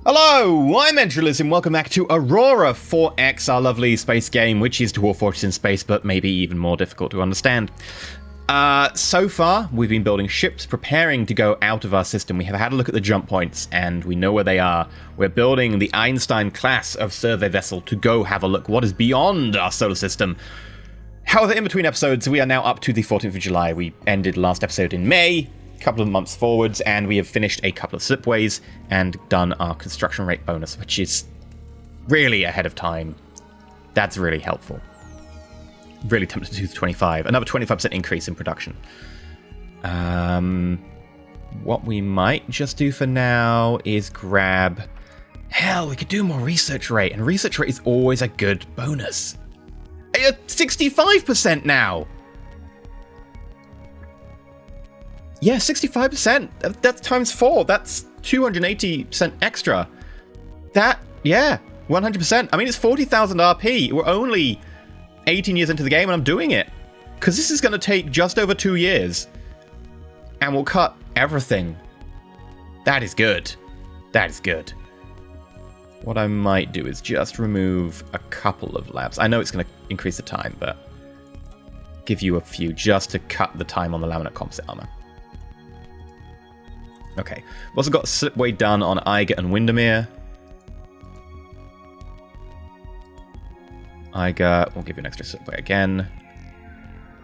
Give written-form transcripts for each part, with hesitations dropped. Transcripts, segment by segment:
Hello, I'm EnterElysium. Welcome back to Aurora 4X, our lovely space game, which is Dwarf Fortress in space, but maybe even more difficult to understand. So far, we've been building ships, preparing to go out of our system. We have had a look at the jump points, and we know where they are. We're building the Einstein class of survey vessel to go have a look what is beyond our solar system. However, in between episodes, we are now up to the 14th of July. We ended last episode in May, a couple of months forwards, and we have finished a couple of slipways and done our construction rate bonus, which is really ahead of time. That's really helpful. Really tempted to do the 25. Another 25% increase in production. What we might just do for now is grab... Hell, we could do more research rate, and research rate is always a good bonus. 65% now! Yeah, 65%. That's times 4. That's 280% extra. That, yeah, 100%. I mean, it's 40,000 RP. We're only 18 years into the game and I'm doing it. Because this is going to take just over 2 years. And we'll cut everything. That is good. That is good. What I might do is just remove a couple of labs. I know it's going to increase the time, but give you a few just to cut the time on the laminate composite armor. Okay, we've also got slipway done on Eiger and Windermere. Eiger, we'll give you an extra slipway again.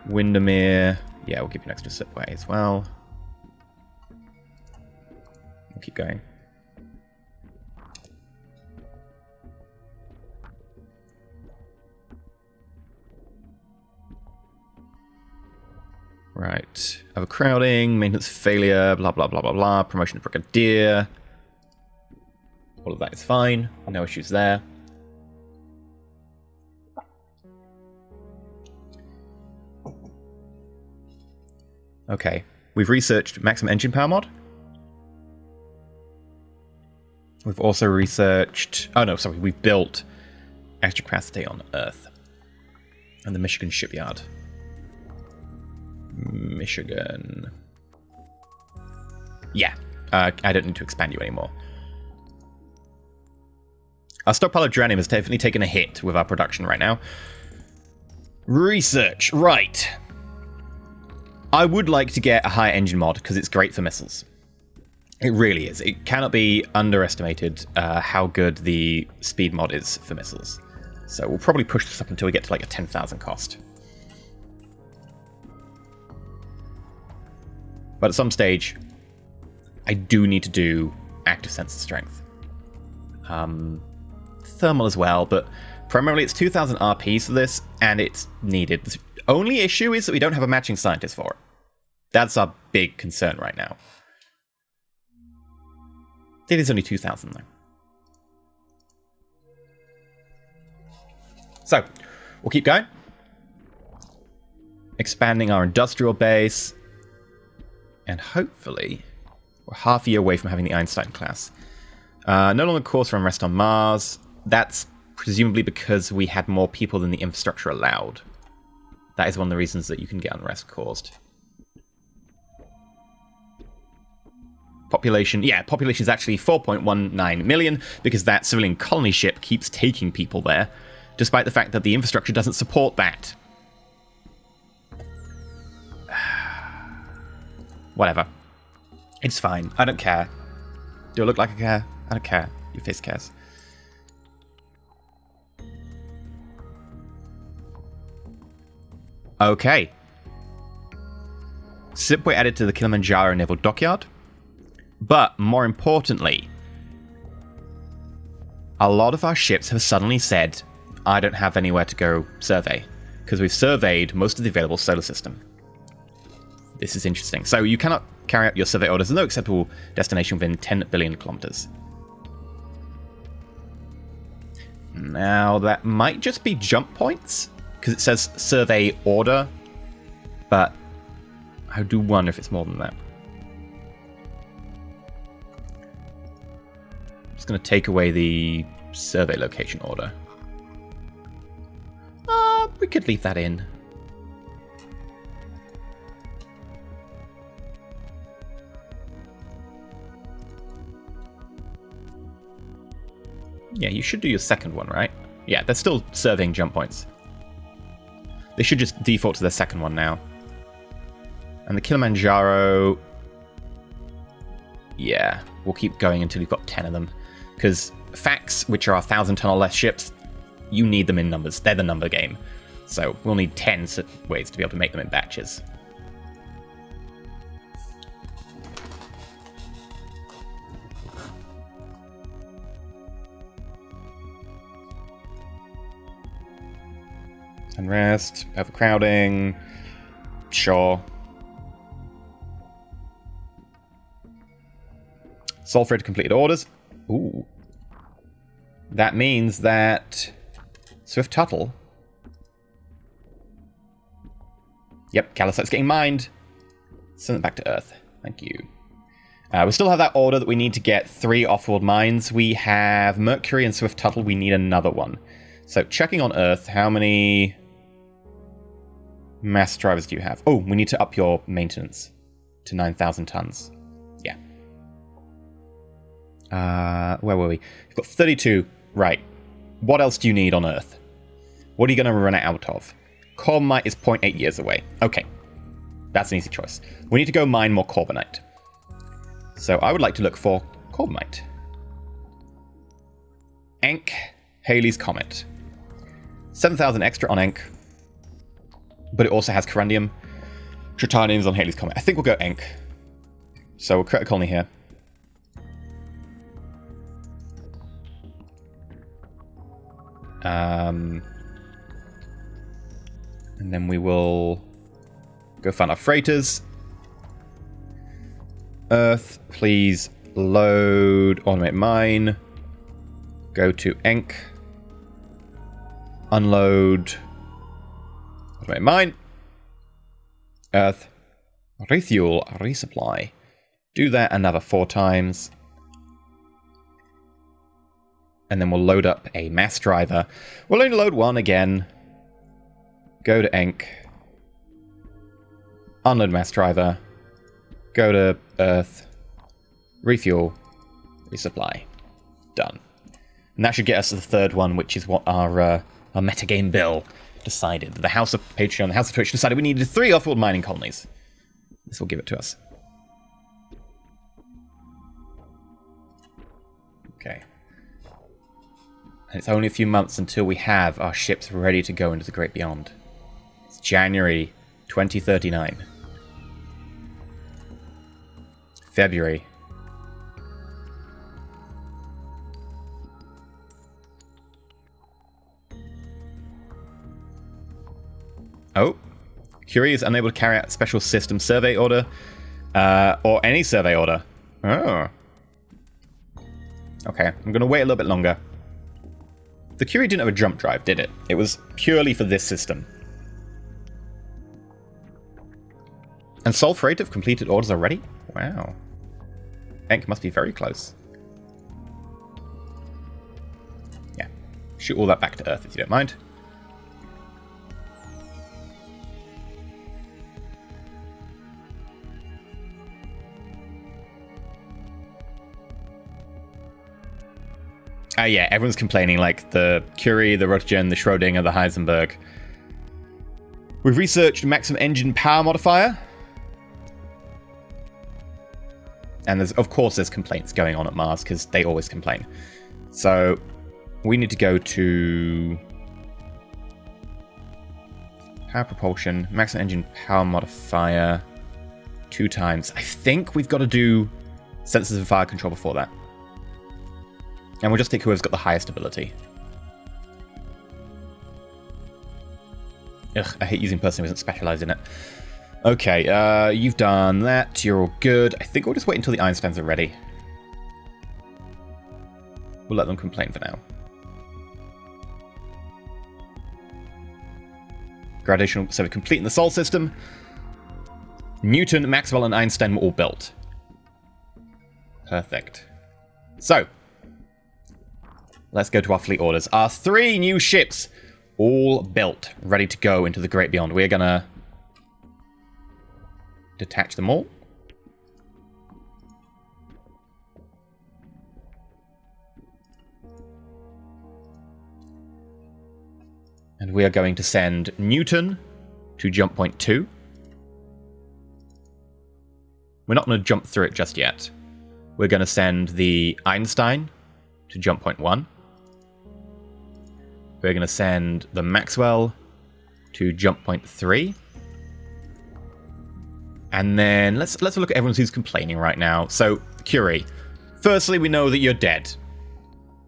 Windermere, yeah, we'll give you an extra slipway as well. We'll keep going. Right, overcrowding, maintenance failure, blah, blah, blah, blah, blah, promotion to brigadier. All of that is fine, no issues there. Okay, we've researched maximum engine power mod. We've also researched... Oh no, sorry, we've built extra capacity on Earth. And the Michigan Shipyard. Michigan. Yeah, I don't need to expand you anymore. Our stockpile of geranium has definitely taken a hit with our production right now. Research, right. I would like to get a higher engine mod because it's great for missiles. It really is. It cannot be underestimated how good the speed mod is for missiles. So we'll probably push this up until we get to like a 10,000 cost. But at some stage, I do need to do active sensor strength. Thermal as well, but primarily it's 2,000 RPs for this, and it's needed. The only issue is that we don't have a matching scientist for it. That's our big concern right now. It is only 2,000 though. So, we'll keep going. Expanding our industrial base. And hopefully, we're half a year away from having the Einstein class. No longer cause for unrest on Mars. That's presumably because we had more people than the infrastructure allowed. That is one of the reasons that you can get unrest caused. Population, yeah, population is actually 4.19 million because that civilian colony ship keeps taking people there, despite the fact that the infrastructure doesn't support that. Whatever. It's fine. I don't care. Do I look like I care? I don't care. Your face cares. Okay. Slipway added to the Kilimanjaro Naval Dockyard. But, more importantly, a lot of our ships have suddenly said, I don't have anywhere to go survey, because we've surveyed most of the available solar system. This is interesting. So you cannot carry out your survey orders. There's no acceptable destination within 10 billion kilometers. Now, that might just be jump points, because it says survey order, but I do wonder if it's more than that. I'm just going to take away the survey location order. We could leave that in. Yeah, you should do your second one, right? Yeah, they're still serving jump points. They should just default to their second one now. And the Kilimanjaro... Yeah, we'll keep going until we've got 10 of them. Because FACs, which are 1,000-ton or less ships, you need them in numbers. They're the number game. So we'll need 10 ways to be able to make them in batches. Unrest, overcrowding, sure. Sulfurate completed orders. Ooh. That means that Swift Tuttle. Yep, Callicite's getting mined. Send it back to Earth. Thank you. We still have that order that we need to get 3 off-world mines. We have Mercury and Swift Tuttle. We need another one. So checking on Earth, how many mass drivers do you have? Oh, we need to up your maintenance to 9,000 tons. Yeah. Where were we? We've got 32. Right. What else do you need on Earth? What are you going to run out of? Corbomite is 0.8 years away. Okay. That's an easy choice. We need to go mine more Corbomite. So I would like to look for Corbomite. Enk, Halley's Comet. 7,000 extra on Enk. But it also has Corundium. Tritanium's on Halley's Comet. I think we'll go Enk. So we'll create a colony here. And then we will go find our freighters. Earth, please load, automate mine. Go to Enk. Unload. Automate mine. Earth. Refuel, resupply. Do that another 4 times. And then we'll load up a mass driver. We'll only load 1 again. Go to Enk. Unload mass driver. Go to Earth. Refuel. Resupply. Done. And that should get us to the 3rd one, which is what our metagame bill decided. The House of Patreon, the House of Twitch decided we needed 3 off-world mining colonies. This will give it to us. Okay. And it's only a few months until we have our ships ready to go into the Great Beyond. It's January 2039. February. Oh. Curie is unable to carry out special system survey order. Or any survey order. Oh. Okay, I'm going to wait a little bit longer. The Curie didn't have a jump drive, did it? It was purely for this system. And Sulfurate have completed orders already? Wow. Enk must be very close. Yeah. Shoot all that back to Earth if you don't mind. Yeah, everyone's complaining, like the Curie, the Roentgen, the Schrödinger, the Heisenberg. We've researched maximum engine power modifier. And of course there's complaints going on at Mars, because they always complain. So, we need to go to... Power propulsion, maximum engine power modifier, 2 times. I think we've got to do sensors and fire control before that. And we'll just take whoever's got the highest ability. Ugh, I hate using person who isn't specialized in it. Okay, you've done that. You're all good. I think we'll just wait until the Einsteins are ready. We'll let them complain for now. Gravitational survey complete in the Sol system. Newton, Maxwell, and Einstein were all built. Perfect. So, let's go to our fleet orders. Our 3 new ships, all built, ready to go into the Great Beyond. We're gonna detach them all. And we are going to send Newton to jump point 2. We're not going to jump through it just yet. We're going to send the Einstein to jump point 1. We're going to send the Maxwell to jump point 3. And then let's look at everyone who's complaining right now. So, Curie, firstly, we know that you're dead.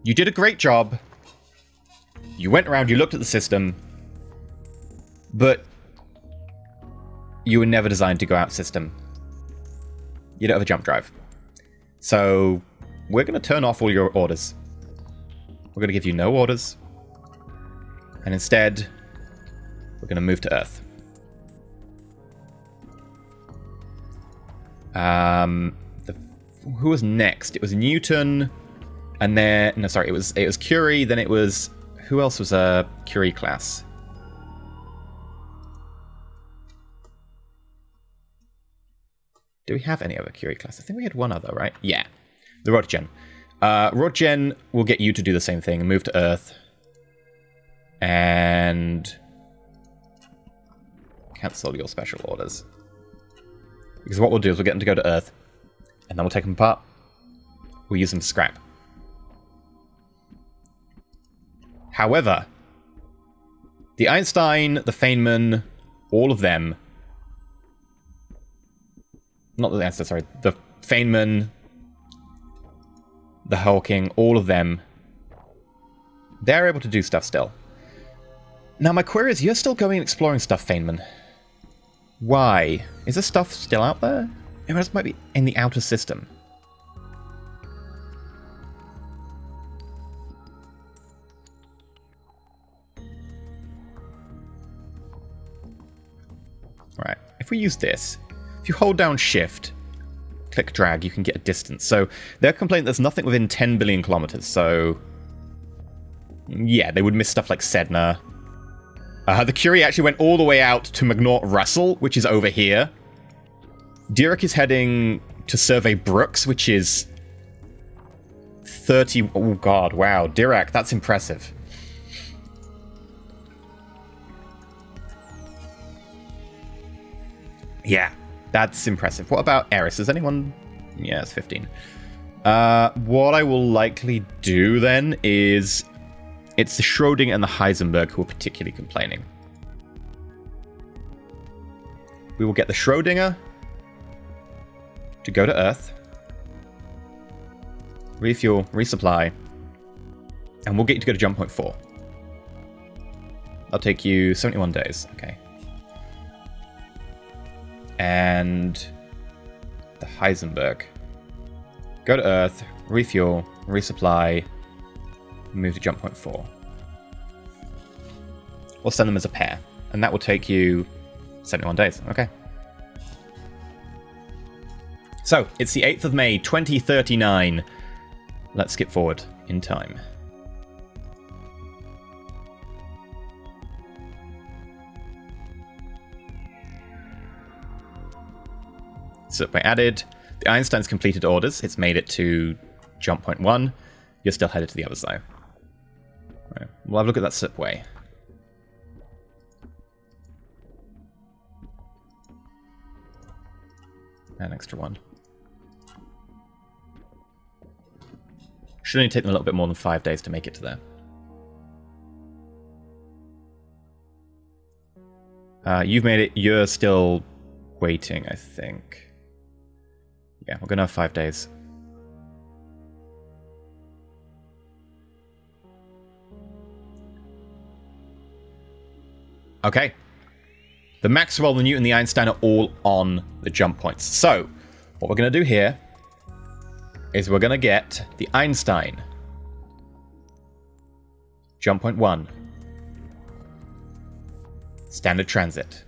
You did a great job. You went around, you looked at the system, but you were never designed to go out system. You don't have a jump drive. So, we're going to turn off all your orders. We're going to give you no orders. And instead, we're going to move to Earth. Who was next? It was Newton, and then... No, sorry, it was Curie, then it was... Who else was a Curie class? Do we have any other Curie class? I think we had one other, right? Yeah. The Rodgen. Rodgen will get you to do the same thing and move to Earth. And... cancel your special orders. Because what we'll do is we'll get them to go to Earth, and then we'll take them apart. We'll use them to scrap. However, the Einstein, the Feynman, all of them... Not the Einstein, sorry. The Feynman, the Hawking, all of them, they're able to do stuff still. Now, my query is, you're still going and exploring stuff, Feynman. Why? Is this stuff still out there? It might be in the outer system. Alright, if we use this, if you hold down Shift, click drag, you can get a distance. So they're complaining there's nothing within 10 billion kilometers, so... yeah, they would miss stuff like Sedna. The Curie actually went all the way out to McNaught-Russell, which is over here. Dirac is heading to survey Brooks, which is 30... Oh god, wow. Dirac, that's impressive. Yeah, that's impressive. What about Eris? Is anyone... yeah, it's 15. What I will likely do then is... it's the Schrödinger and the Heisenberg who are particularly complaining. We will get the Schrödinger to go to Earth, refuel, resupply, and we'll get you to go to jump point 4. That'll take you 71 days. Okay. And the Heisenberg. Go to Earth, refuel, resupply, move to jump point 4. We'll send them as a pair, and that will take you 71 days. Okay. So, it's the 8th of May, 2039. Let's skip forward in time. So, I added the Einstein's completed orders. It's made it to jump point 1. You're still headed to the other side. Right. We'll have a look at that slipway. An extra one. Should only take them a little bit more than 5 days to make it to there. You've made it. You're still waiting, I think. Yeah, we're going to have 5 days. Okay. The Maxwell, the Newton, the Einstein are all on the jump points. So, what we're going to do here is we're going to get the Einstein. Jump point 1. Standard transit.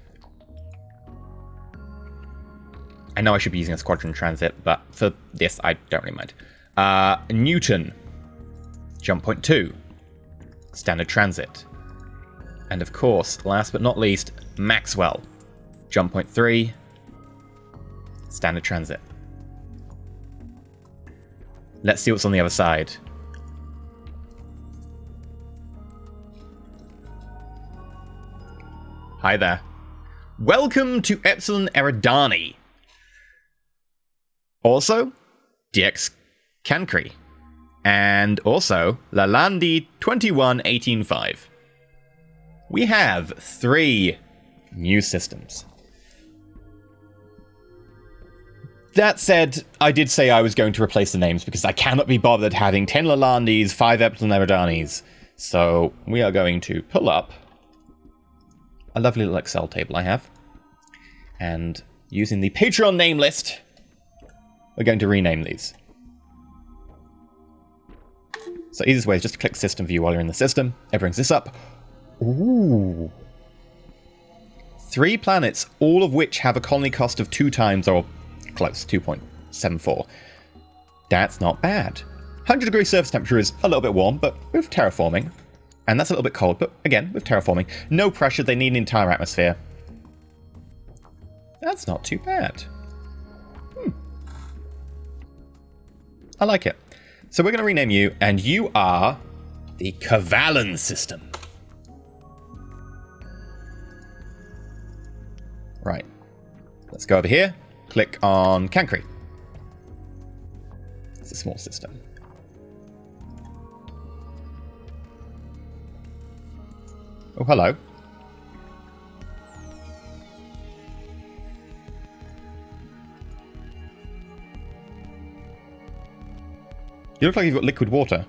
I know I should be using a squadron transit, but for this, I don't really mind. Newton. Jump point 2. Standard transit. And of course, last but not least, Maxwell. Jump point 3. Standard transit. Let's see what's on the other side. Hi there. Welcome to Epsilon Eridani. Also, DX Cancri. And also, Lalandi 21185. We have 3 new systems. That said, I did say I was going to replace the names because I cannot be bothered having 10 Lalandis, 5 Epsilon Eridanis. So we are going to pull up a lovely little Excel table I have. And using the Patreon name list, we're going to rename these. So easiest way is just to click System View while you're in the system. It brings this up. Ooh. 3 planets, all of which have a colony cost of 2 times or close, 2.74. That's not bad. 100 degree surface temperature is a little bit warm, but with terraforming. And that's a little bit cold, but again, with terraforming. No pressure, they need an entire atmosphere. That's not too bad. I like it. So we're going to rename you, and you are the Kavalan system. Right. Let's go over here. Click on Cancri. It's a small system. Oh, hello. You look like you've got liquid water.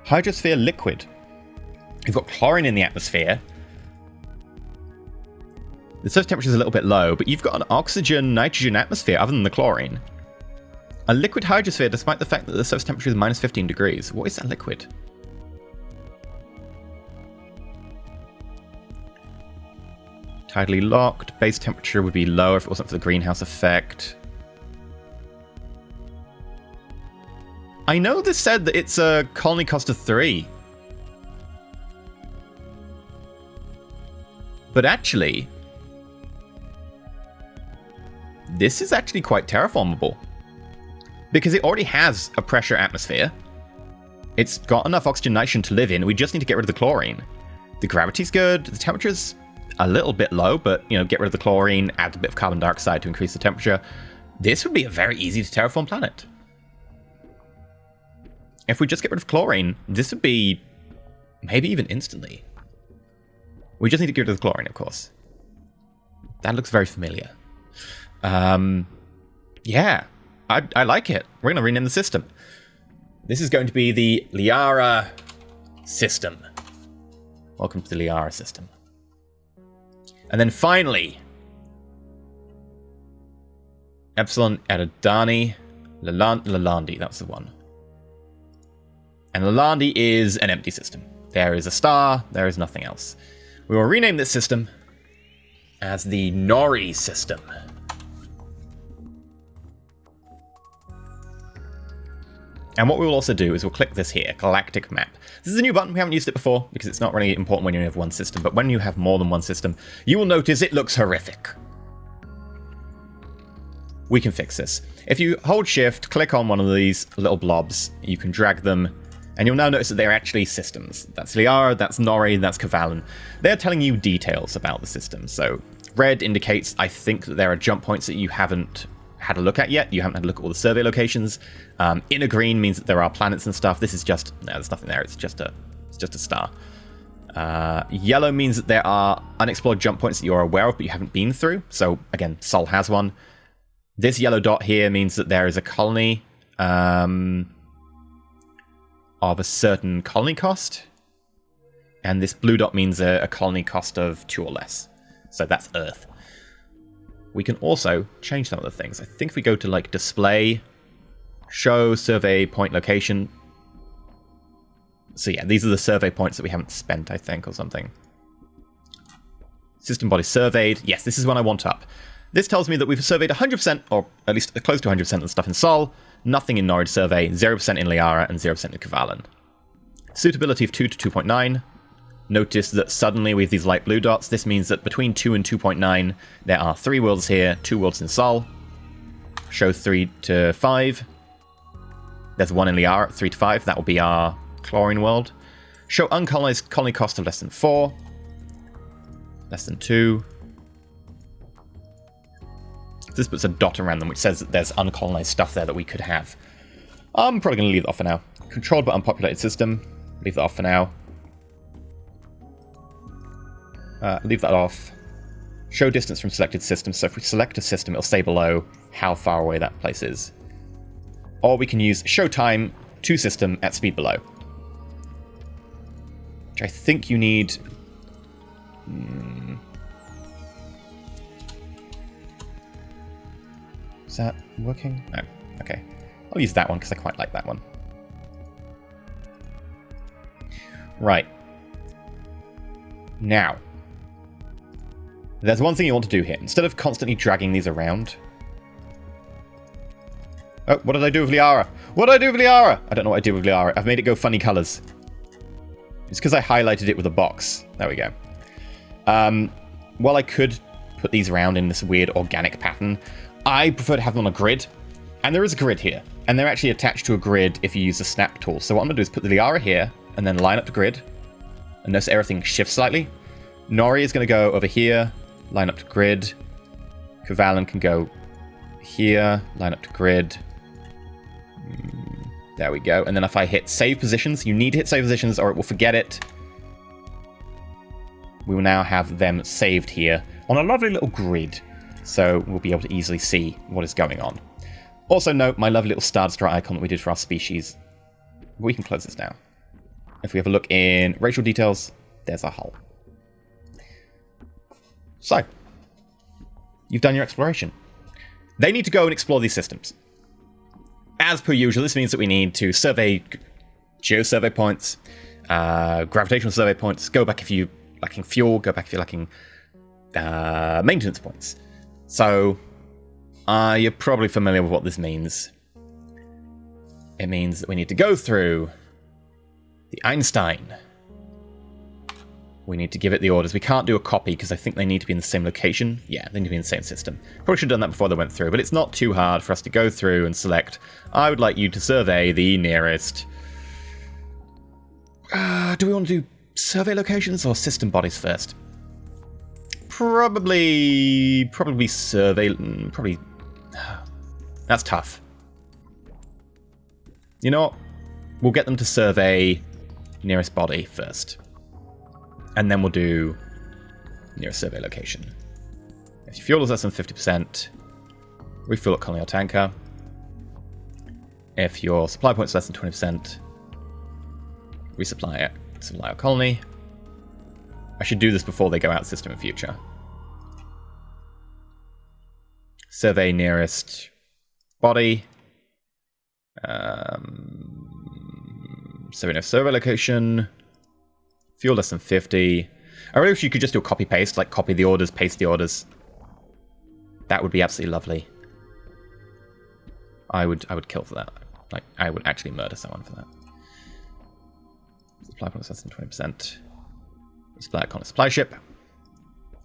Hydrosphere liquid. You've got chlorine in the atmosphere. The surface temperature is a little bit low, but you've got an oxygen-nitrogen atmosphere other than the chlorine. A liquid hydrosphere despite the fact that the surface temperature is minus 15 degrees. What is that liquid? Tidally locked. Base temperature would be lower if it wasn't for the greenhouse effect. I know this said that it's a colony cost of 3. But actually, this is actually quite terraformable. Because it already has a pressure atmosphere. It's got enough oxygen nitrogen to live in. We just need to get rid of the chlorine. The gravity's good. The temperature's a little bit low, but, you know, get rid of the chlorine, add a bit of carbon dioxide to increase the temperature. This would be a very easy to terraform planet. If we just get rid of chlorine, this would be maybe even instantly. We just need to get rid of the chlorine, of course. That looks very familiar. Yeah, I like it. We're going to rename the system. This is going to be the Liara system. Welcome to the Liara system. And then finally, Epsilon Eridani Lalandi. That's the one. And Lalandi is an empty system. There is a star. There is nothing else. We will rename this system as the Nori system. And what we will also do is we'll click this here, Galactic Map. This is a new button. We haven't used it before because it's not really important when you have one system. But when you have more than one system, you will notice it looks horrific. We can fix this. If you hold Shift, click on one of these little blobs, you can drag them, and you'll now notice that they're actually systems. That's Liara, that's Nori, that's Kavalan. They're telling you details about the system. So red indicates, I think, that there are jump points that you haven't had a look at yet. You haven't had a look at all the survey locations. Inner green means that there are planets and stuff. This is just, no, there's nothing there. It's just a star. Yellow means that there are unexplored jump points that you're aware of, but you haven't been through. So again, Sol has one. This yellow dot here means that there is a colony of a certain colony cost. And this blue dot means a colony cost of 2 or less. So that's Earth. We can also change some of the things. I think if we go to like display, show, survey, point, location. So yeah, these are the survey points that we haven't spent, I think, or something. System body surveyed. Yes, this is one I want up. This tells me that we've surveyed 100%, or at least close to 100% of the stuff in Sol, nothing in Norwich survey, 0% in Liara, and 0% in Kavalan. Suitability of 2 to 2.9. Notice that suddenly we have these light blue dots. This means that between 2 and 2.9, there are 3 worlds here, 2 worlds in Sol. Show 3 to 5. There's 1 in Liara at 3 to 5. That will be our chlorine world. Show uncolonized colony cost of less than 4. Less than 2. This puts a dot around them, which says that there's uncolonized stuff there that we could have. I'm probably going to leave that off for now. Controlled but unpopulated system. Leave that off for now. Leave that off. Show distance from selected systems. So if we select a system, it'll say below how far away that place is. Or we can use show time to system at speed below. Which I think you need... Is that working? No. Okay. I'll use that one because I quite like that one. Right. Now. There's one thing you want to do here. Instead of constantly dragging these around... Oh, what did I do with Liara? What did I do with Liara? I don't know what I did with Liara. I've made it go funny colors. It's because I highlighted it with a box. There we go. Well, I could put these around in this weird organic pattern. I prefer to have them on a grid. And there is a grid here. And they're actually attached to a grid if you use the snap tool. So what I'm going to do is put the Liara here and then line up the grid. And notice everything shifts slightly. Nori is going to go over here, line up to grid. Kavalan can go here, line up to grid. There we go. And then if I hit save positions, you need to hit save positions or it will forget it. We will now have them saved here on a lovely little grid. So we'll be able to easily see what is going on. Also note my lovely little Star Destroyer icon that we did for our species. We can close this now. If we have a look in racial details, there's our hull. So, you've done your exploration. They need to go and explore these systems. As per usual, this means that we need to survey geosurvey points, gravitational survey points, go back if you're lacking fuel, go back if you're lacking maintenance points. So, you're probably familiar with what this means. It means that we need to go through the Einstein. We need to give it the orders. We can't do a copy because I think they need to be in the same location. Yeah, they need to be in the same system. Probably should have done that before they went through, but it's not too hard for us to go through and select, I would like you to survey the nearest... do we want to do survey locations or system bodies first? Probably survey... Probably... That's tough. You know what? We'll get them to survey nearest body first. And then we'll do nearest survey location. If your fuel is less than 50%, refuel at Colonial Tanker. If your supply point is less than 20%, resupply it. Supply a colony. I should do this before they go out system in future. Survey nearest body. Survey nearest survey location. Fuel less than 50. I really wish you could just do a copy-paste, like copy the orders, paste the orders. That would be absolutely lovely. I would kill for that. Like, I would actually murder someone for that. Supply point less than 20%. Supply on a supply ship.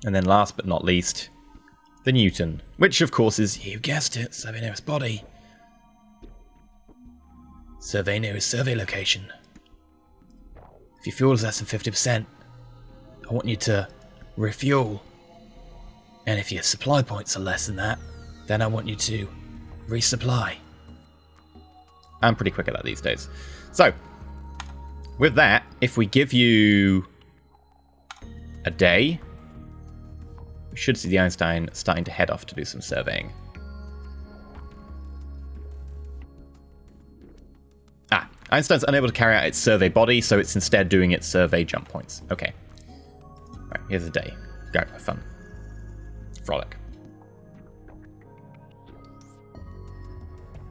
And then last but not least, the Newton. Which, of course, is, you guessed it, survey nearest body. Survey nearest survey location. If your fuel is less than 50%, I want you to refuel. And if your supply points are less than that, then I want you to resupply. I'm pretty quick at that these days. So, with that, if we give you a day, we should see the Einstein starting to head off to do some surveying. Einstein's unable to carry out its survey body, so it's instead doing its survey jump points. Okay. Alright, here's a day. Go, have fun. Frolic.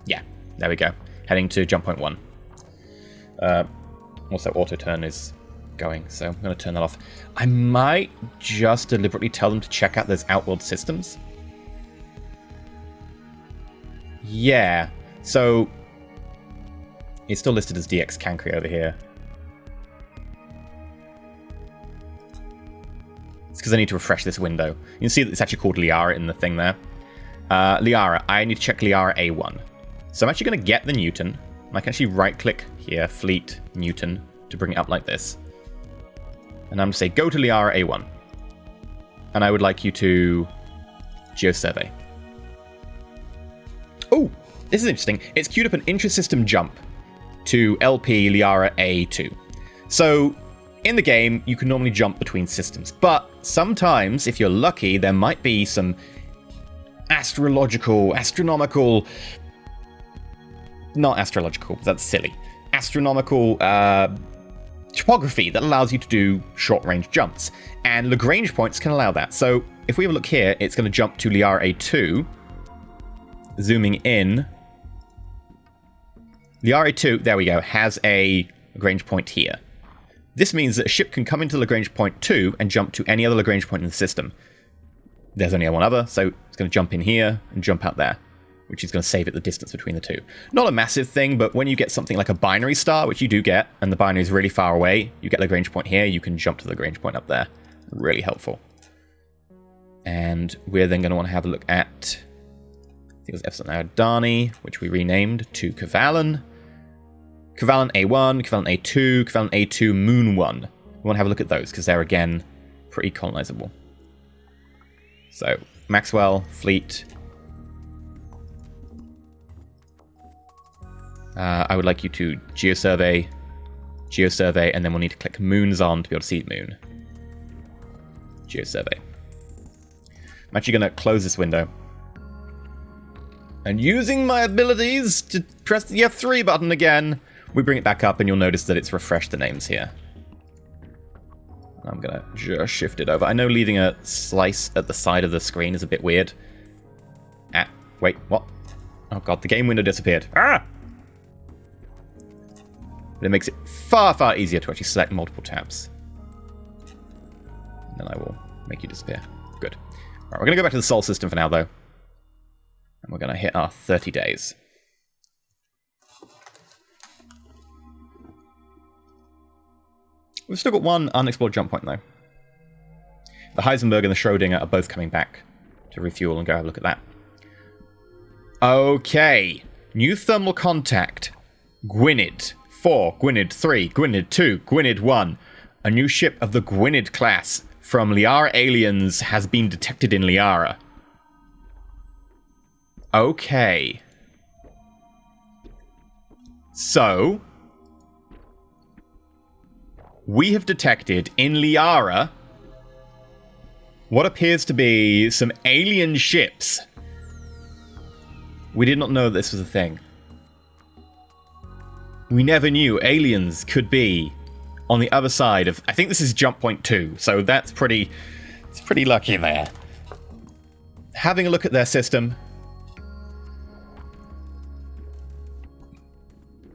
Yeah, there we go. Heading to jump point 1. Also, auto turn is going, so I'm going to turn that off. I might just deliberately tell them to check out those Outworld systems. Yeah, so... It's still listed as DX Cancri over here. It's because I need to refresh this window. You can see that it's actually called Liara in the thing there. Liara, I need to check Liara A1. So I'm actually going to get the Newton. I can actually right-click here, Fleet, Newton, to bring it up like this. And I'm going to say, go to Liara A1. and I would like you to geosurvey. Oh, this is interesting. It's queued up an intra-system jump to LP Liara A2. So, in the game, you can normally jump between systems, but sometimes, if you're lucky, there might be some astronomical, not astrological, that's silly, astronomical topography that allows you to do short-range jumps, and Lagrange points can allow that. So, if we have a look here, it's going to jump to Liara A2, zooming in. Liara A2, there we go, has a Lagrange point here. This means that a ship can come into Lagrange point 2 and jump to any other Lagrange point in the system. There's only one other, so it's going to jump in here and jump out there, which is going to save it the distance between the two. Not a massive thing, but when you get something like a binary star, which you do get, and the binary is really far away, you get Lagrange point here, you can jump to the Lagrange point up there. Really helpful. And we're then going to want to have a look at, I think it was Epsilon Aridani, which we renamed to Kavalan. Kavalan A1, Kavalan A2, Kavalan A2, Moon 1. We want to have a look at those, because they're, again, pretty colonizable. So, Maxwell, Fleet. I would like you to geosurvey, and then we'll need to click Moons on to be able to see Moon. Geosurvey. I'm actually going to close this window. And using my abilities to press the F3 button again, we bring it back up and you'll notice that it's refreshed the names here. I'm going to just shift it over. I know leaving a slice at the side of the screen is a bit weird. Ah, wait, what? Oh god, the game window disappeared. Ah! But it makes it far, far easier to actually select multiple tabs. And then I will make you disappear. Good. Alright, we're going to go back to the Sol system for now, though. And we're going to hit our 30 days. We've still got one unexplored jump point, though. The Heisenberg and the Schrodinger are both coming back to refuel and go have a look at that. Okay. New thermal contact. Gwynedd 4, Gwynedd 3, Gwynedd 2, Gwynedd 1. A new ship of the Gwynedd class from Liara aliens has been detected in Liara. Okay. So, we have detected in Liara what appears to be some alien ships. We did not know this was a thing. We never knew aliens could be on the other side of... I think this is jump point 2, so that's pretty... It's pretty lucky there. Having a look at their system,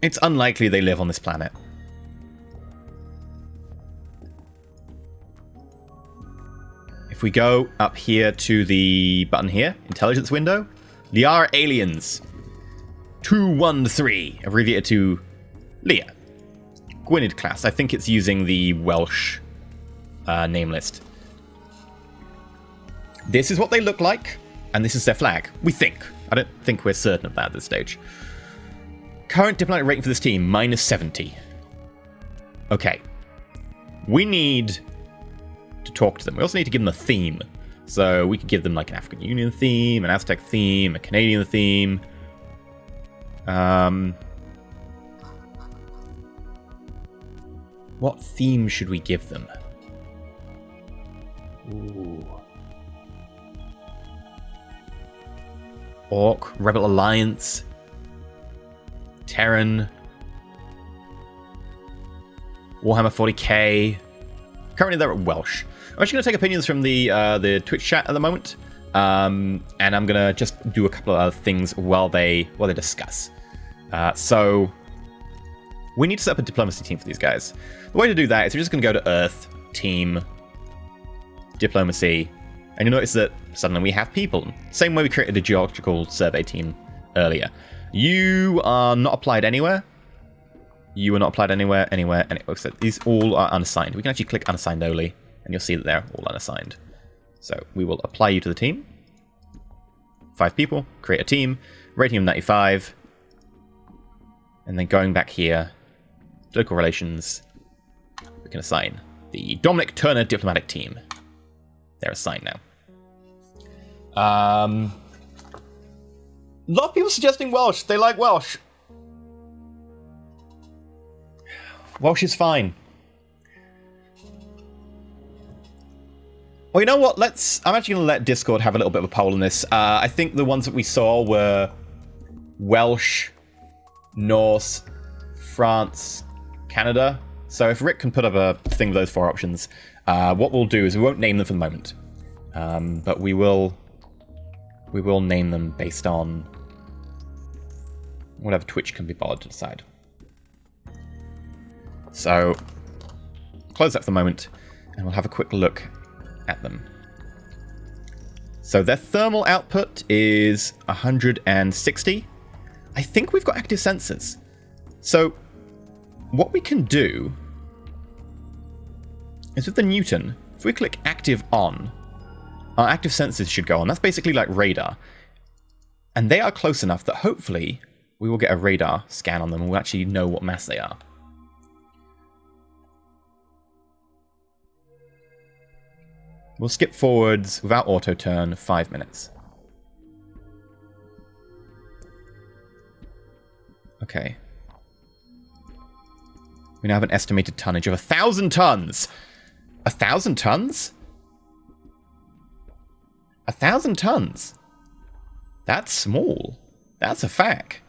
it's unlikely they live on this planet. If we go up here to the button here, intelligence window, Liara aliens 213, abbreviated to Leah. Gwynedd class. I think it's using the Welsh name list. This is what they look like, and this is their flag. We think. I don't think we're certain of that at this stage. Current diplomatic rating for this team, -70. Okay. We need to talk to them. We also need to give them a theme. So we could give them like an African Union theme, an Aztec theme, a Canadian theme. What theme should we give them? Ooh. Orc, Rebel Alliance, Terran, Warhammer 40k. Currently they're at Welsh. I'm actually going to take opinions from the Twitch chat at the moment, and I'm going to just do a couple of other things while they discuss. So we need to set up a diplomacy team for these guys. The way to do that is we're just going to go to Earth, team, diplomacy, and you'll notice that suddenly we have people. Same way we created a geological survey team earlier. You are not applied anywhere. You are not applied anywhere, and it looks like these all are unassigned. We can actually click unassigned only, and you'll see that they're all unassigned. So we will apply you to the team. 5 people, create a team, rating of 95, and then going back here, local relations, we can assign the Dominic Turner diplomatic team. They're assigned now. A lot of people suggesting Welsh. They like Welsh. Welsh is fine. Well, you know what? I'm actually going to let Discord have a little bit of a poll on this. I think the ones that we saw were Welsh, Norse, France, Canada. So if Rick can put up a thing with those 4 options, what we'll do is we won't name them for the moment, but we will name them based on whatever Twitch can be bothered to decide. So close that for the moment, and we'll have a quick look at them. So their thermal output is 160. I think we've got active sensors. So what we can do is with the Newton, if we click active on, our active sensors should go on. That's basically like radar. And they are close enough that hopefully we will get a radar scan on them and we'll actually know what mass they are. We'll skip forwards without auto turn 5 minutes. Okay. We now have an estimated tonnage of 1,000 tons. 1,000 tons? 1,000 tons? That's small. That's a fact.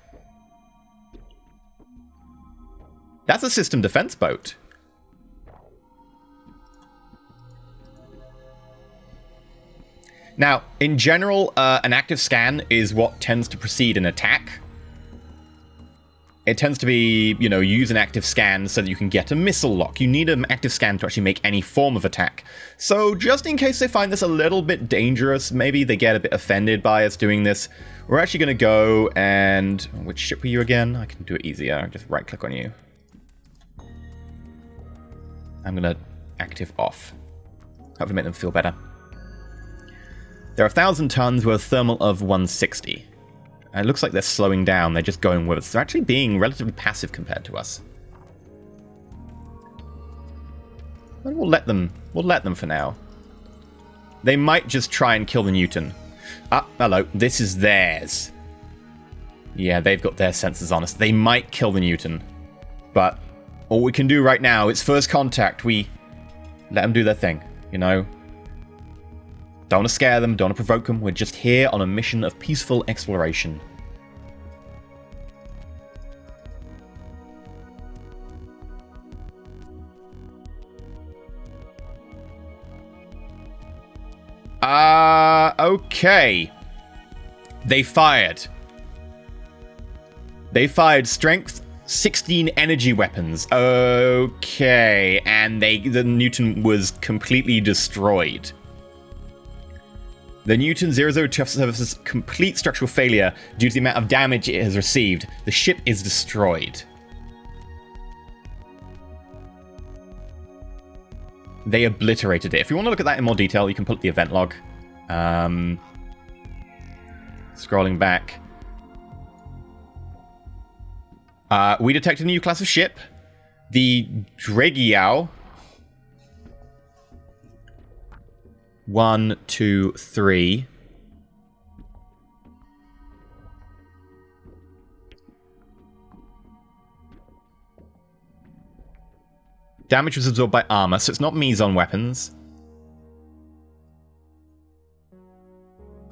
That's a system defense boat. Now, in general, an active scan is what tends to precede an attack. It tends to be, you know, use an active scan so that you can get a missile lock. You need an active scan to actually make any form of attack. So just in case they find this a little bit dangerous, maybe they get a bit offended by us doing this, we're actually going to go and... Which ship were you again? I can do it easier. Just right-click on you. I'm going to active off. Hopefully make them feel better. They're 1,000 tons with a thermal of 160. It looks like they're slowing down. They're just going with us. They're actually being relatively passive compared to us. But we'll let them for now. They might just try and kill the Newton. Ah, hello. This is theirs. Yeah, they've got their sensors on us. They might kill the Newton. But all we can do right now is first contact. We let them do their thing, you know? Don't want to scare them, don't want to provoke them. We're just here on a mission of peaceful exploration. Okay. They fired. They fired strength 16 energy weapons. Okay. And the Newton was completely destroyed. The Newton 002 surfaces complete structural failure due to the amount of damage it has received. The ship is destroyed. They obliterated it. If you want to look at that in more detail, you can pull up the event log. Scrolling back. We detected a new class of ship. The Dregiao. 1, 2, 3. Damage was absorbed by armor, so it's not meson weapons.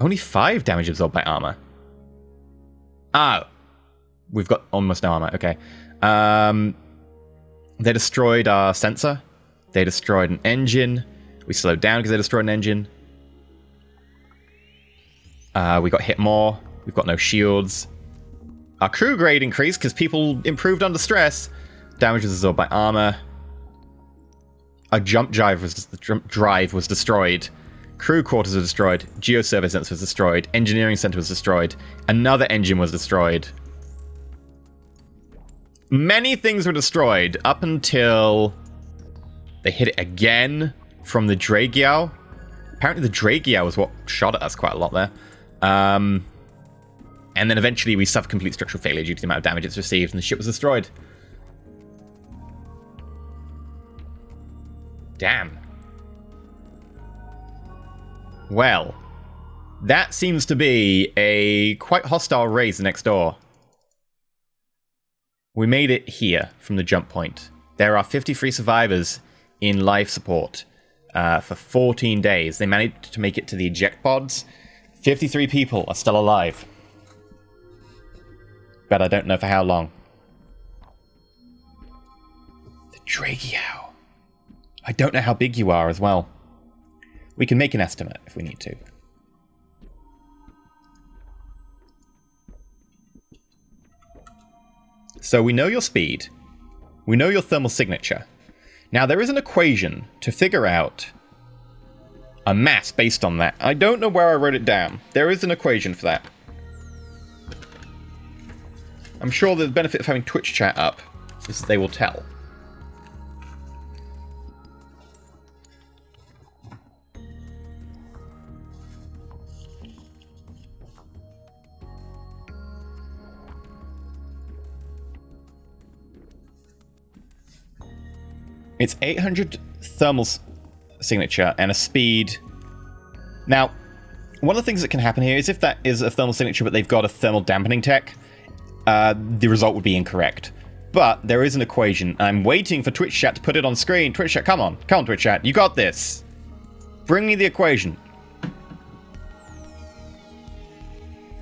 Only 5 damage absorbed by armor. Oh. We've got almost no armor. Okay. They destroyed our sensor. They destroyed an engine. We slowed down because they destroyed an engine. We got hit more. We've got no shields. Our crew grade increased because people improved under stress. Damage was absorbed by armor. Our jump drive was destroyed. Crew quarters were destroyed. Geosurvey center was destroyed. Engineering center was destroyed. Another engine was destroyed. Many things were destroyed up until they hit it again from the Dregiao. Apparently the Dregiao was what shot at us quite a lot there. And then eventually we suffered complete structural failure due to the amount of damage it's received, and the ship was destroyed. Damn. Well, that seems to be a quite hostile race next door. We made it here from the jump point. There are 53 survivors in life support for 14 days. They managed to make it to the eject pods. 53 people are still alive. But I don't know for how long. The Dragiow. I don't know how big you are as well. We can make an estimate if we need to. So we know your speed. We know your thermal signature. Now there is an equation to figure out a mass based on that. I don't know where I wrote it down. There is an equation for that. I'm sure the benefit of having Twitch chat up is that they will tell. It's 800 thermal signature and a speed. Now, one of the things that can happen here is if that is a thermal signature but they've got a thermal dampening tech, the result would be incorrect. But there is an equation. I'm waiting for Twitch chat to put it on screen. Twitch chat, come on. Come on, Twitch chat. You got this. Bring me the equation.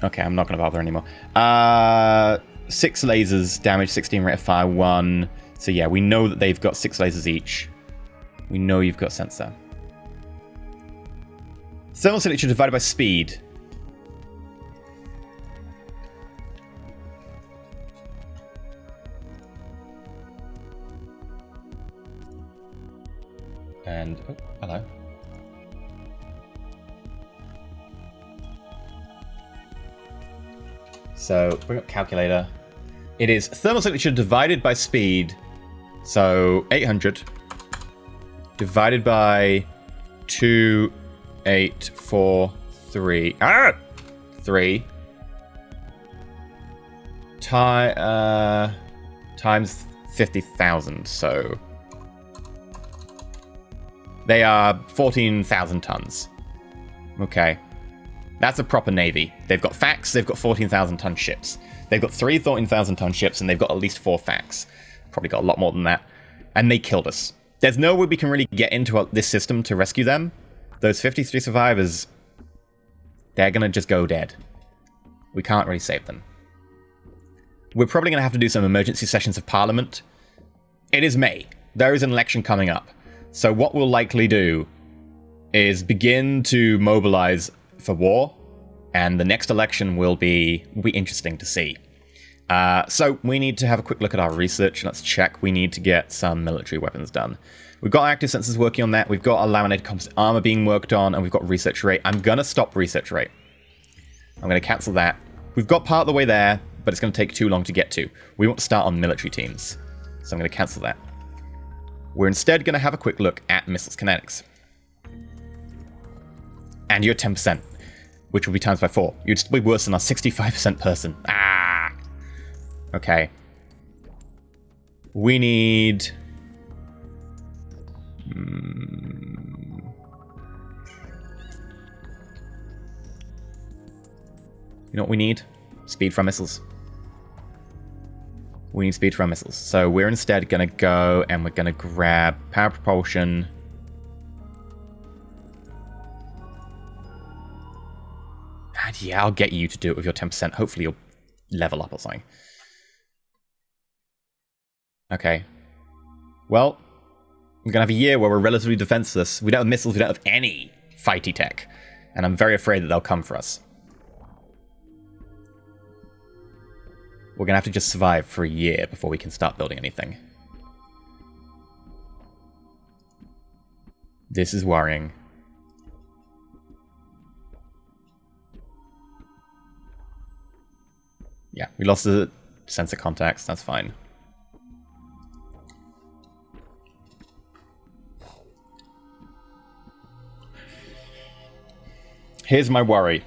Okay, I'm not going to bother anymore. 6 lasers, damage 16, rate of fire 1. So yeah, we know that they've got 6 lasers each. We know you've got sensor. Thermal signature divided by speed. And, oh, hello. So, bring up calculator. It is thermal signature divided by speed. So 800 divided by 2843 3 times 50,000. So they are 14,000 tons. Okay. That's a proper navy. They've got facts, they've got 14,000 ton ships. They've got 3 14,000 ton ships, and they've got at least 4 facts. Probably got a lot more than that. And they killed us. There's no way we can really get into this system to rescue them. Those 53 survivors, they're going to just go dead. We can't really save them. We're probably going to have to do some emergency sessions of Parliament. It is May. There is an election coming up. So what we'll likely do is begin to mobilize for war, and the next election will be interesting to see. So we need to have a quick look at our research. Let's check. We need to get some military weapons done. We've got active sensors working on that. We've got a laminated composite armor being worked on, and we've got research rate. I'm going to stop research rate. I'm going to cancel that. We've got part of the way there, but it's going to take too long to get to. We want to start on military teams, so I'm going to cancel that. We're instead going to have a quick look at missiles kinetics. And you're 10%, which will be times by 4. You'd still be worse than our 65% person. Ah! Okay. We need... You know what we need? Speed from missiles. We need speed from missiles. So we're instead going to go and we're going to grab power propulsion. And yeah, I'll get you to do it with your 10%. Hopefully you'll level up or something. Okay. Well, we're going to have a year where we're relatively defenseless. We don't have missiles, we don't have any fighty tech. And I'm very afraid that they'll come for us. We're going to have to just survive for a year before we can start building anything. This is worrying. Yeah, we lost the sensor contacts. That's fine. Here's my worry.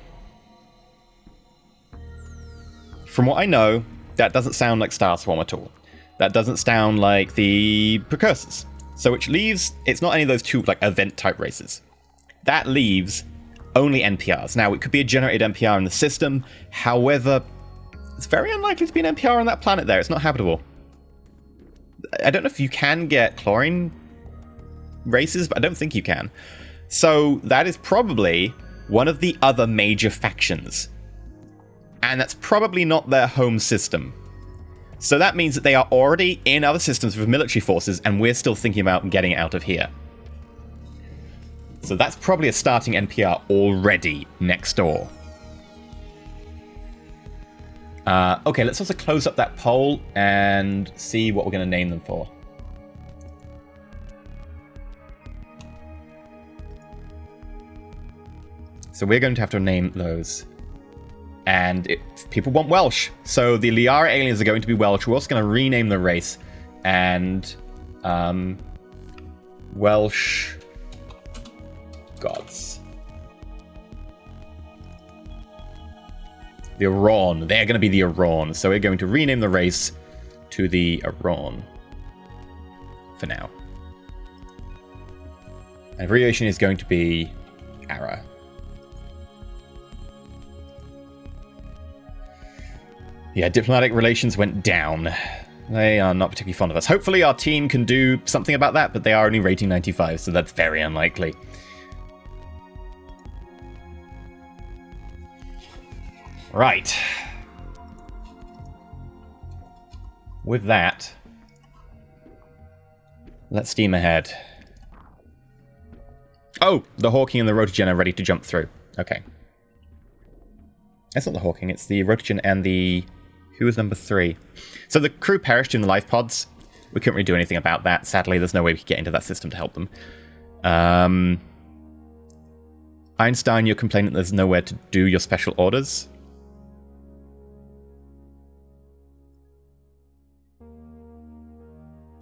From what I know, that doesn't sound like Starswarm at all. That doesn't sound like the Precursors. So which leaves, it's not any of those two like event type races. That leaves only NPRs. Now, it could be a generated NPR in the system. However, it's very unlikely to be an NPR on that planet there. It's not habitable. I don't know if you can get chlorine races, but I don't think you can. So that is probably one of the other major factions. And that's probably not their home system. So that means that they are already in other systems with military forces, and we're still thinking about getting out of here. So that's probably a starting NPR already next door. Okay, let's also close up that poll and see what we're going to name them for. So we're going to have to name those. And people want Welsh. So the Liara aliens are going to be Welsh. We're also going to rename the race. And Welsh gods. The Auron. They're going to be the Auron. So we're going to rename the race to the Auron. For now. And Reallocation is going to be Ara. Yeah, diplomatic relations went down. They are not particularly fond of us. Hopefully our team can do something about that, but they are only rating 95, so that's very unlikely. Right. With that, let's steam ahead. Oh, the Hawking and the Rotogen are ready to jump through. Okay. That's not the Hawking, it's the Rotogen and the... Who was number 3? So the crew perished in the life pods. We couldn't really do anything about that. Sadly, there's no way we could get into that system to help them. Einstein, you're complaining that there's nowhere to do your special orders.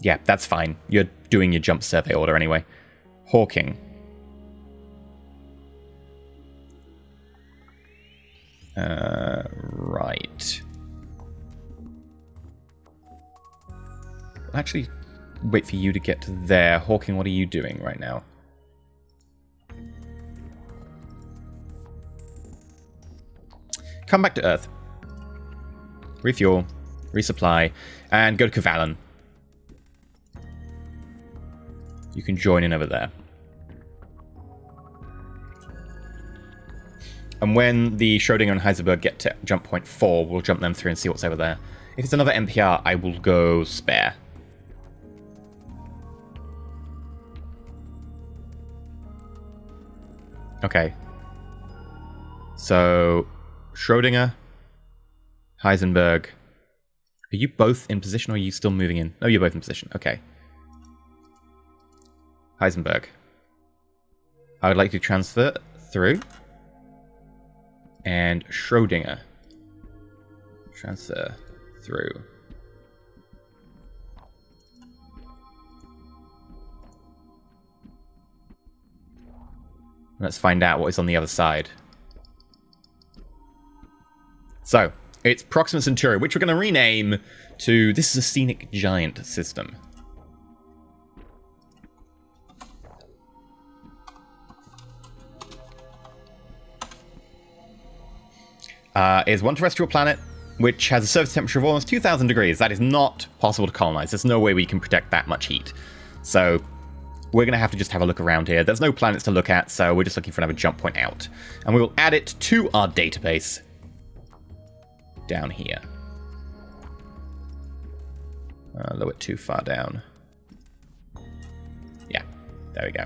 Yeah, that's fine. You're doing your jump survey order anyway. Hawking. Right. Actually, wait for you to get to there. Hawking, what are you doing right now? Come back to Earth. Refuel, resupply, and go to Kavalan. You can join in over there. And when the Schrodinger and Heisenberg get to jump point 4, we'll jump them through and see what's over there. If it's another NPR, I will go spare. Okay. So, Schrodinger, Heisenberg. Are you both in position or are you still moving in? No, you're both in position. Okay. Heisenberg. I would like to transfer through. And Schrodinger. Transfer through. Let's find out what is on the other side. So, it's Proxima Centauri, which we're going to rename to... This is a scenic giant system. Is one terrestrial planet, which has a surface temperature of almost 2,000 degrees. That is not possible to colonize. There's no way we can protect that much heat. So, we're going to have to just have a look around here. There's no planets to look at, so we're just looking for another jump point out. And we will add it to our database down here. Lower it too far down. Yeah, there we go.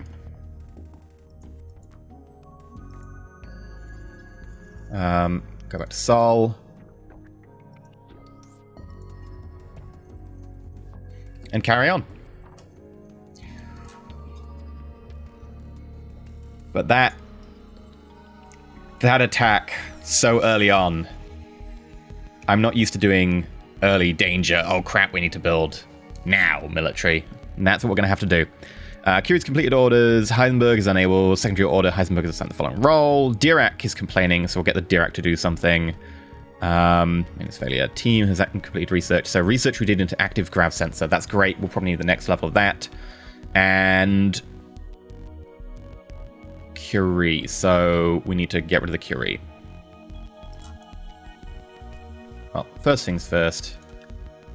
Go back to Sol. And carry on. But that attack so early on, I'm not used to doing early danger. Oh crap, we need to build now military. And that's what we're going to have to do. Curie's completed orders. Heisenberg is unable. Secondary order. Heisenberg is assigned the following role. Dirac is complaining, so we'll get the Dirac to do something. Maintenance failure. Team has completed research. So research we did into active grav sensor. That's great. We'll probably need the next level of that. And Curie, so we need to get rid of the Curie. Well, first things first.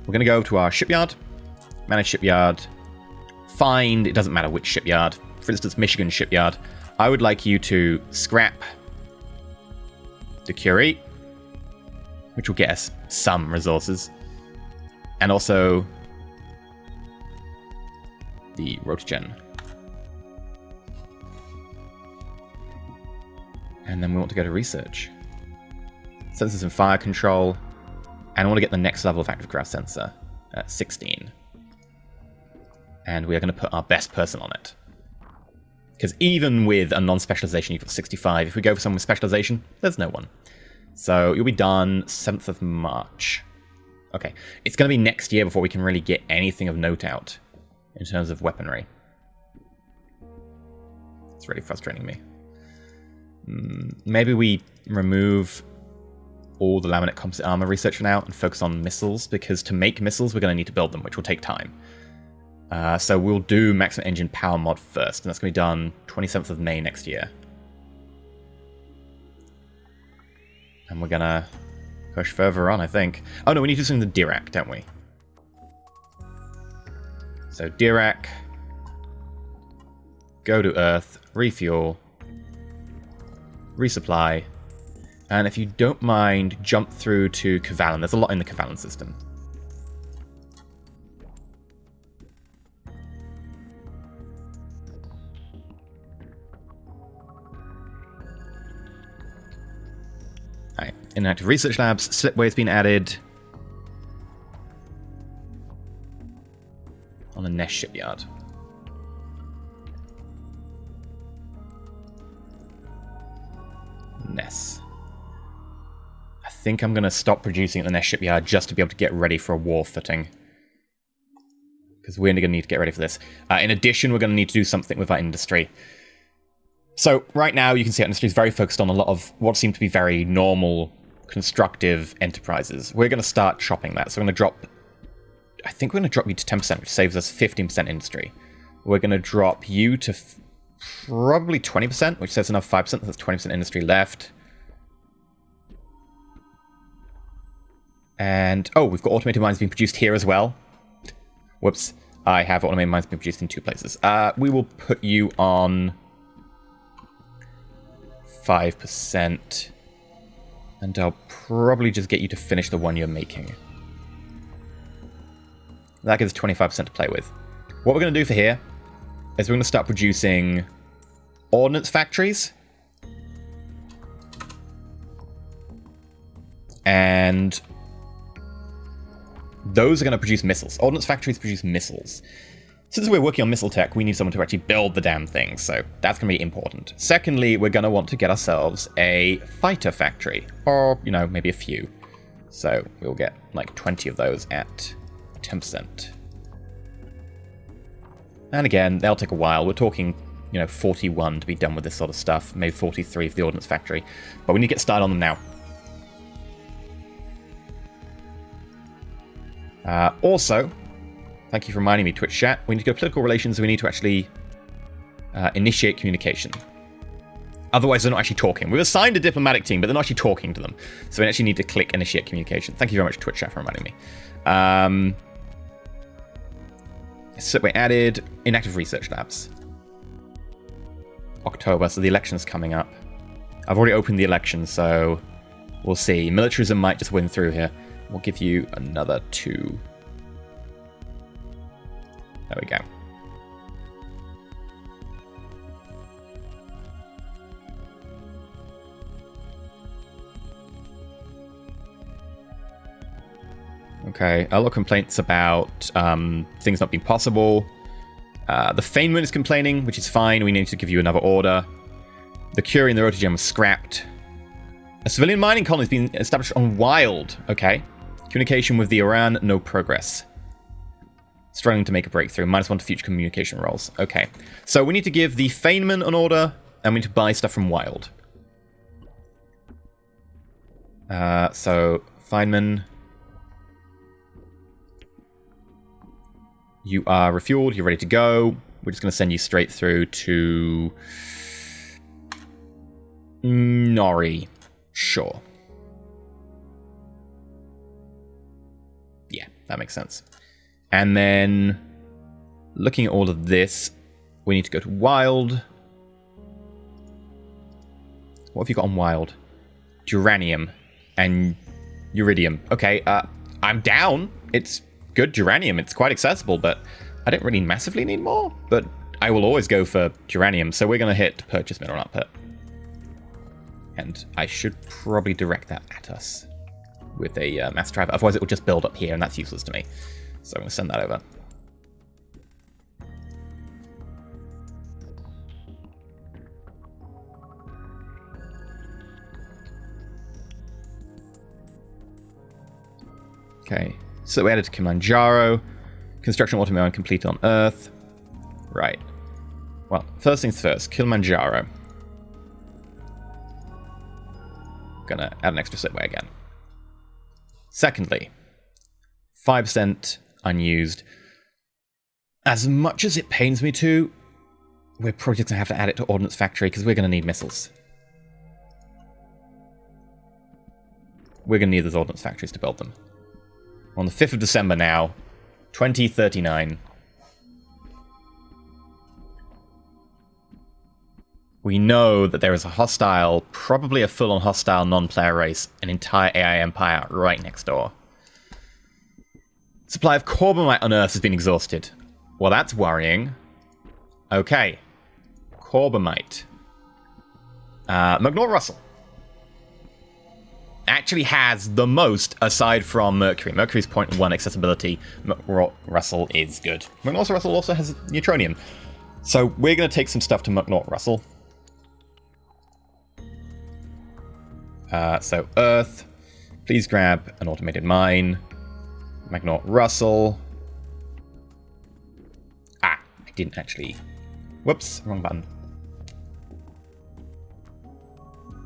We're going to go to our shipyard, manage shipyard, find, it doesn't matter which shipyard, for instance, Michigan shipyard. I would like you to scrap the Curie, which will get us some resources, and also the Rotogen. And then we want to go to research. Sensors and fire control. And I want to get the next level of active craft sensor at 16. And we are going to put our best person on it. Because even with a non-specialization equals 65, if we go for someone with specialization, there's no one. So you'll be done 7th of March. Okay, it's going to be next year before we can really get anything of note out in terms of weaponry. It's really frustrating me. Maybe we remove all the laminate composite armor research for now and focus on missiles, because to make missiles we're going to need to build them, which will take time. So we'll do maximum engine power mod first, and that's going to be done 27th of May next year. And we're going to push further on, I think. Oh no, we need to do something with Dirac, don't we? So Dirac, go to Earth, refuel, resupply, and if you don't mind, jump through to Kavalan. There's a lot in the Kavalan system. Alright, inactive research labs, slipway's been added on the Nest shipyard. Ness. I think I'm going to stop producing at the Nest shipyard just to be able to get ready for a war footing. Because we're going to need to get ready for this. In addition, we're going to need to do something with our industry. So right now, you can see our industry is very focused on a lot of what seem to be very normal, constructive enterprises. We're going to start chopping that. So we're going to drop... I think we're going to drop you to 10%, which saves us 15% industry. We're going to drop you to probably 20%, which saves another 5%. That's 20% industry left. And, oh, we've got automated mines being produced here as well. Whoops. I have automated mines being produced in 2 places. We will put you on 5%. And I'll probably just get you to finish the one you're making. That gives us 25% to play with. What we're going to do for here is we're going to start producing ordnance factories. And those are going to produce missiles. Ordnance factories produce missiles. Since we're working on missile tech, we need someone to actually build the damn thing, so that's going to be important. Secondly, we're going to want to get ourselves a fighter factory, or, you know, maybe a few. So we'll get like 20 of those at 10%. And again, they'll take a while. We're talking, you know, 41 to be done with this sort of stuff, maybe 43 for the ordnance factory. But we need to get started on them now. Also, thank you for reminding me, Twitch chat, we need to go to political relations, we need to actually initiate communication. Otherwise, they're not actually talking. We've assigned a diplomatic team, but they're not actually talking to them. So we actually need to click initiate communication. Thank you very much, Twitch chat, for reminding me. So we added inactive research labs. October, so the election's coming up. I've already opened the election, so we'll see. Militarism might just win through here. We'll give you another 2. There we go. Okay, a lot of complaints about things not being possible. The Feynman is complaining, which is fine. We need to give you another order. The Curie and the Rotogen was scrapped. A civilian mining colony has been established on Wild. Okay. Communication with the Iran, no progress. Struggling to make a breakthrough. -1 to future communication rolls. Okay. So we need to give the Feynman an order, and we need to buy stuff from Wild. So, Feynman. You are refueled, you're ready to go. We're just going to send you straight through to Nori. Sure. Yeah, that makes sense. And then, looking at all of this, we need to go to Wild. What have you got on Wild? Geranium and Uridium. Okay, I'm down. It's good geranium. It's quite accessible, but I don't really massively need more. But I will always go for geranium, so we're going to hit purchase mineral output. And I should probably direct that at us with a mass driver. Otherwise, it will just build up here, and that's useless to me. So I'm going to send that over. Okay, so we added to Kilimanjaro. Construction automation complete on Earth. Right. Well, first things first, Kilimanjaro. Gonna add an extra slipway again. Secondly, 5% unused. As much as it pains me to, we're probably just gonna have to add it to Ordnance Factory because we're gonna need missiles. We're gonna need those Ordnance Factories to build them. On the 5th of December now, 2039. We know that there is a hostile, probably a full-on hostile non-player race, an entire AI empire right next door. Supply of Corbomite on Earth has been exhausted. Well, that's worrying. Okay. Corbomite. McNaught Russell actually has the most aside from Mercury. Mercury's 0.1 accessibility. McNaught Russell is good. McNaught Russell also has neutronium. So we're going to take some stuff to McNaught Russell. So Earth, please grab an automated mine. McNaught Russell. I didn't actually... Whoops, wrong button.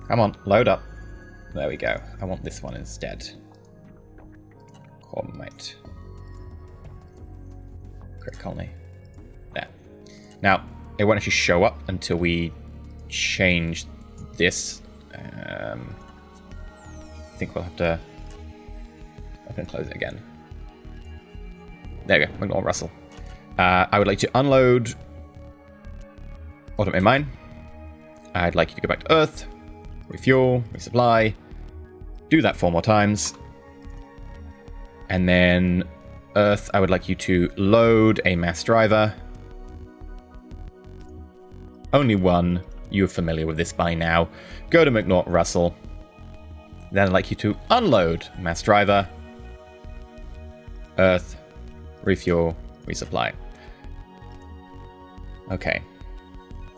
Come on, load up. There we go. I want this one instead. Corbomite. Great colony. There. Now, it won't actually show up until we change this. I think we'll have to open and close it again. There we go. McNaught Russell. I would like to unload automated mine. I'd like you to go back to Earth. Refuel, resupply, do that 4 more times. And then Earth, I would like you to load a mass driver. Only one, you're familiar with this by now. Go to McNaught Russell. Then I'd like you to unload mass driver. Earth, refuel, resupply. Okay.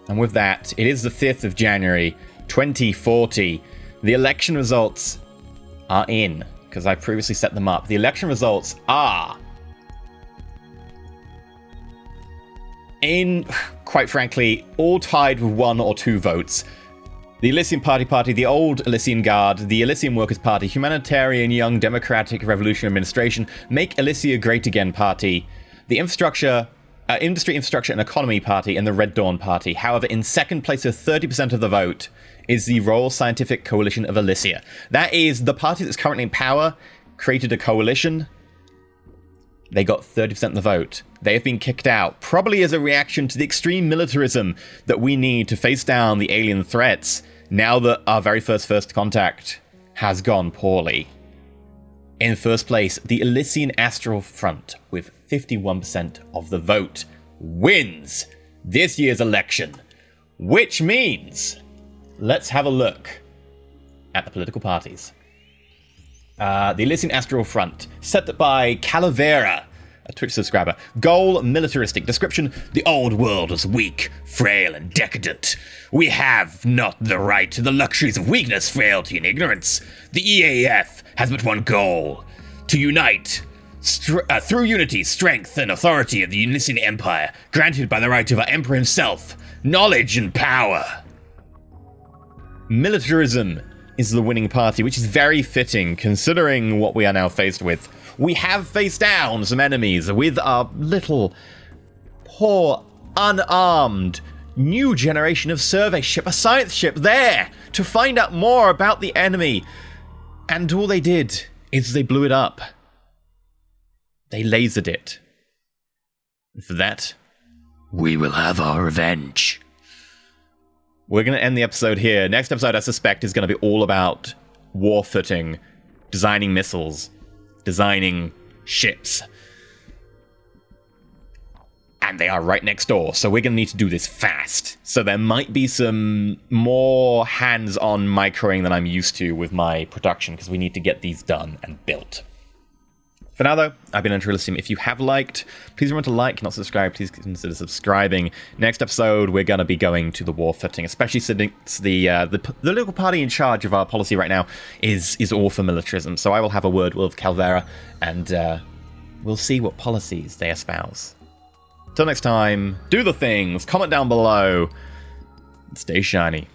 And with that, it is the 5th of January, 2040. The election results are in, because I previously set them up. The election results are in, quite frankly, all tied with 1 or 2 votes. The Elysium Party, the Old Elysian Guard, the Elysium Workers' Party, Humanitarian Young Democratic Revolution Administration, Make Elysia Great Again Party, the Industry, Infrastructure and Economy Party, and the Red Dawn Party. However, in second place with 30% of the vote is the Royal Scientific Coalition of Elysia. That is the party that's currently in power, created a coalition. They got 30% of the vote. They have been kicked out, probably as a reaction to the extreme militarism that we need to face down the alien threats now that our very first contact has gone poorly. In first place, the Elysian Astral Front, with 51% of the vote, wins this year's election. Which means, let's have a look at the political parties. The Elysian Astral Front, set up by Calavera, a Twitch subscriber. Goal, militaristic. Description, the old world is weak, frail, and decadent. We have not the right to the luxuries of weakness, frailty, and ignorance. The EAF has but one goal, to unite through unity, strength, and authority of the Elysian Empire, granted by the right of our Emperor himself, knowledge and power. Militarism is the winning party, which is very fitting considering what we are now faced with. We have faced down some enemies with our little, poor, unarmed, new generation of survey ship, a science ship there, to find out more about the enemy. And all they did is they blew it up. They lasered it. And for that, we will have our revenge. We're going to end the episode here. Next episode, I suspect, is going to be all about war footing, designing missiles, designing ships. And they are right next door, so we're going to need to do this fast. So there might be some more hands-on microing than I'm used to with my production, because we need to get these done and built. For now, though, I've been EnterElysium. If you have liked, please remember to like, not subscribe. Please consider subscribing. Next episode, we're going to be going to the war footing, especially since the political party in charge of our policy right now is all for militarism. So I will have a word with Calvera, and we'll see what policies they espouse. Till next time, do the things, comment down below, and stay shiny.